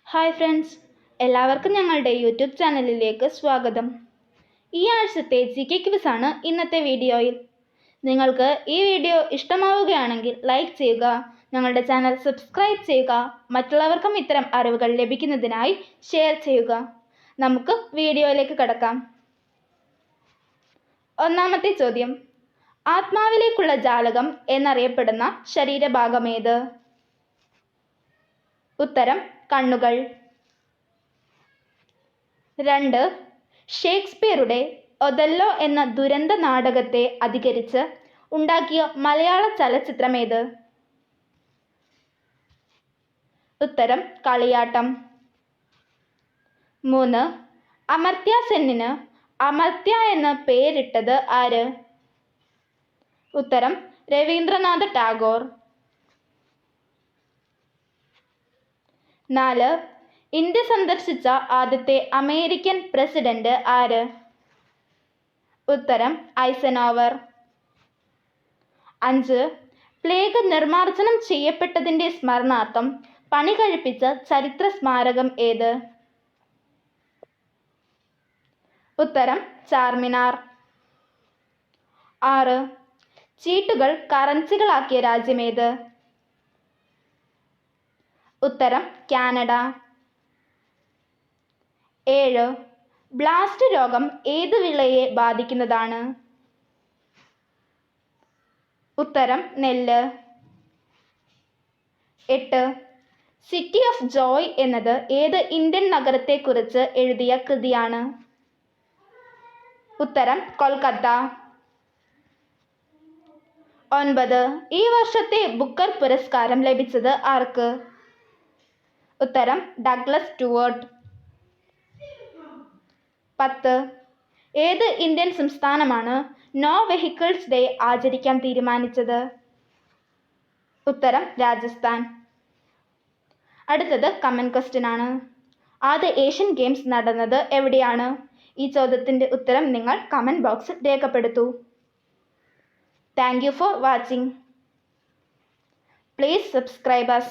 Hi friends, എല്ലാവർക്കും ഞങ്ങളുടെ YouTube ചാനലിലേക്ക് സ്വാഗതം. ഈ ആഴ്ചത്തെ GK ക്വിസാണ് ഇന്നത്തെ വീഡിയോയിൽ. നിങ്ങൾക്ക് ഈ വീഡിയോ ഇഷ്ടമാവുകയാണെങ്കിൽ ലൈക്ക് ചെയ്യുക, ഞങ്ങളുടെ ചാനൽ സബ്സ്ക്രൈബ് ചെയ്യുക, മറ്റുള്ളവർക്കും ഇത്തരം അറിവുകൾ ലഭിക്കുന്നതിനായി ഷെയർ ചെയ്യുക. നമുക്ക് വീഡിയോയിലേക്ക് കടക്കാം. ഒന്നാമത്തെ ചോദ്യം: ആത്മാവിലേക്കുള്ള ജാലകം എന്നറിയപ്പെടുന്ന ശരീരഭാഗമേത്? ഉത്തരം: കണ്ണുകൾ. 2. ഷേക്സ്പിയറുടെ ഒഥല്ലോ എന്ന ദുരന്ത നാടകത്തെ അധികരിച്ച് ഉണ്ടാക്കിയ മലയാള ചലച്ചിത്രമേത്? ഉത്തരം: കളിയാട്ടം. 3. അമർത്യ സെന്നിന് അമർത്യ എന്ന് പേരിട്ടത് ആര്? ഉത്തരം: രവീന്ദ്രനാഥ ടാഗോർ. 4. ഇന്ത്യ സന്ദർശിച്ച ആദ്യത്തെ അമേരിക്കൻ പ്രസിഡന്റ് ആര്? ഉത്തരം: ഐസനോവർ. 5. പ്ലേഗ് നിർമ്മാർജ്ജനം ചെയ്യപ്പെട്ടതിൻ്റെ സ്മരണാർത്ഥം പണി കഴിപ്പിച്ച ചരിത്ര സ്മാരകം ഏത്? ഉത്തരം: ചാർമിനാർ. 6. ചീട്ടുകൾ കറൻസികളാക്കിയ രാജ്യമേത്? ഉത്തരം: കാനഡ. 7. ബ്ലാസ്റ്റ് രോഗം ഏത് വിളയെ ബാധിക്കുന്നതാണ്? ഉത്തരം: നെല്ല്. 8. സിറ്റി ഓഫ് ജോയ് എന്നത് ഏത് ഇന്ത്യൻ നഗരത്തെക്കുറിച്ച് എഴുതിയ കൃതിയാണ്? ഉത്തരം: കൊൽക്കത്ത. 9. ഈ വർഷത്തെ ബുക്കർ പുരസ്കാരം ലഭിച്ചത് ആർക്ക്? ഉത്തരം: ഡഗ്ലസ് സ്റ്റുവർട്ട്. 10. ഏത് ഇന്ത്യൻ സംസ്ഥാനമാണ് നോ വെഹിക്കിൾസ് ഡേ ആചരിക്കാൻ തീരുമാനിച്ചത്? ഉത്തരം: രാജസ്ഥാൻ. അടുത്തത് കമന്റ് ക്വസ്റ്റ്യൻ ആണ്. ആദ്യ ഏഷ്യൻ ഗെയിംസ് നടന്നത് എവിടെയാണ്? ഈ ചോദ്യത്തിൻ്റെ ഉത്തരം നിങ്ങൾ കമന്റ് ബോക്സിൽ രേഖപ്പെടുത്തൂ. Thank you for watching. Please subscribe us.